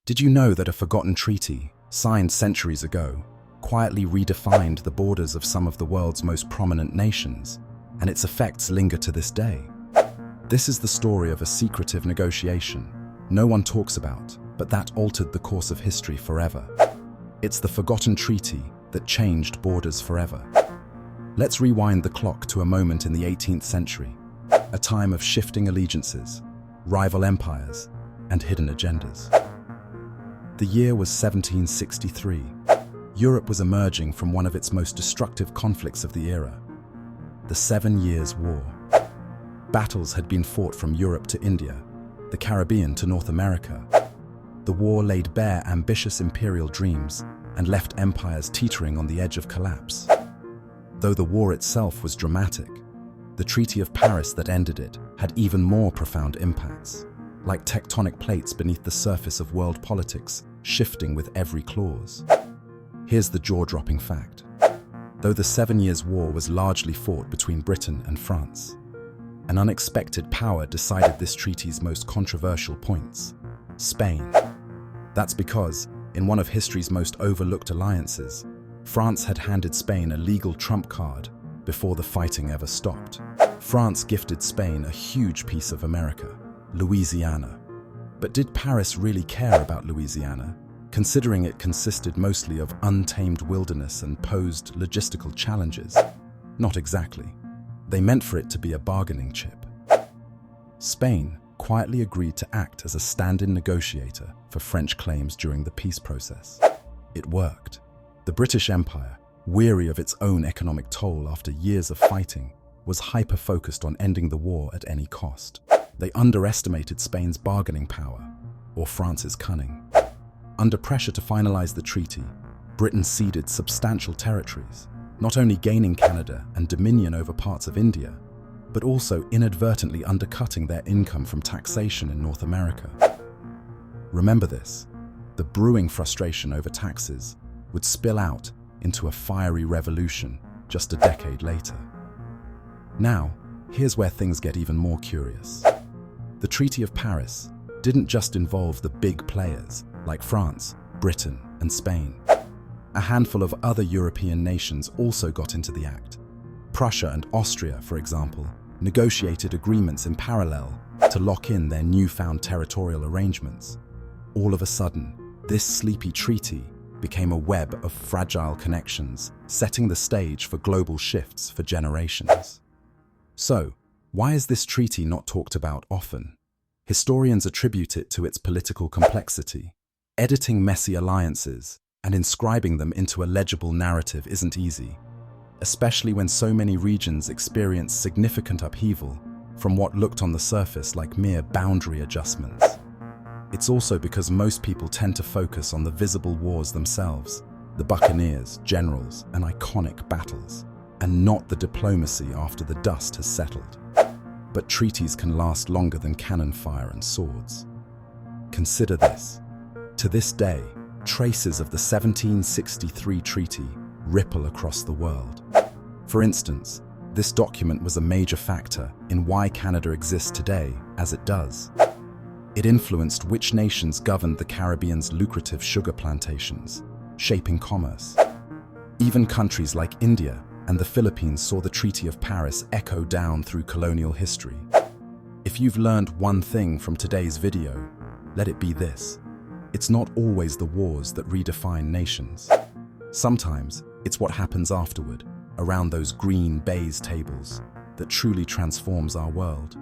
Did you know that a forgotten treaty, signed centuries ago, quietly redefined the borders of some of the world's most prominent nations, and its effects linger to this day? This is the story of a secretive negotiation no one talks about, but that altered the course of history forever. It's the forgotten treaty that changed borders forever. Let's rewind the clock to a moment in the 18th century, a time of shifting allegiances, rival empires, and hidden agendas. The year was 1763. Europe was emerging from one of its most destructive conflicts of the era, the 7 Years' War. Battles had been fought from Europe to India, the Caribbean to North America. The war laid bare ambitious imperial dreams and left empires teetering on the edge of collapse. Though the war itself was dramatic, the Treaty of Paris that ended it had even more profound impacts, like tectonic plates beneath the surface of world politics, shifting with every clause. Here's the jaw-dropping fact. Though the 7 Years' War was largely fought between Britain and France, an unexpected power decided this treaty's most controversial points: Spain. That's because, in one of history's most overlooked alliances, France had handed Spain a legal trump card before the fighting ever stopped. France gifted Spain a huge piece of America, Louisiana. But did Paris really care about Louisiana, considering it consisted mostly of untamed wilderness and posed logistical challenges? Not exactly. They meant for it to be a bargaining chip. Spain quietly agreed to act as a stand-in negotiator for French claims during the peace process. It worked. The British Empire, weary of its own economic toll after years of fighting, was hyper-focused on ending the war at any cost. They underestimated Spain's bargaining power, or France's cunning. Under pressure to finalize the treaty, Britain ceded substantial territories, not only gaining Canada and dominion over parts of India, but also inadvertently undercutting their income from taxation in North America. Remember this: the brewing frustration over taxes would spill out into a fiery revolution just a decade later. Now, here's where things get even more curious. The Treaty of Paris didn't just involve the big players like France, Britain, and Spain. A handful of other European nations also got into the act. Prussia and Austria, for example, negotiated agreements in parallel to lock in their newfound territorial arrangements. All of a sudden, this sleepy treaty became a web of fragile connections, setting the stage for global shifts for generations. So, why is this treaty not talked about often? Historians attribute it to its political complexity. Editing messy alliances and inscribing them into a legible narrative isn't easy, especially when so many regions experience significant upheaval from what looked on the surface like mere boundary adjustments. It's also because most people tend to focus on the visible wars themselves, the buccaneers, generals, and iconic battles, and not the diplomacy after the dust has settled. But treaties can last longer than cannon fire and swords. Consider this. To this day, traces of the 1763 treaty ripple across the world. For instance, this document was a major factor in why Canada exists today as it does. It influenced which nations governed the Caribbean's lucrative sugar plantations, shaping commerce. Even countries like India and the Philippines saw the Treaty of Paris echo down through colonial history. If you've learned one thing from today's video, let it be this: it's not always the wars that redefine nations. Sometimes it's what happens afterward, around those green baize tables, that truly transforms our world.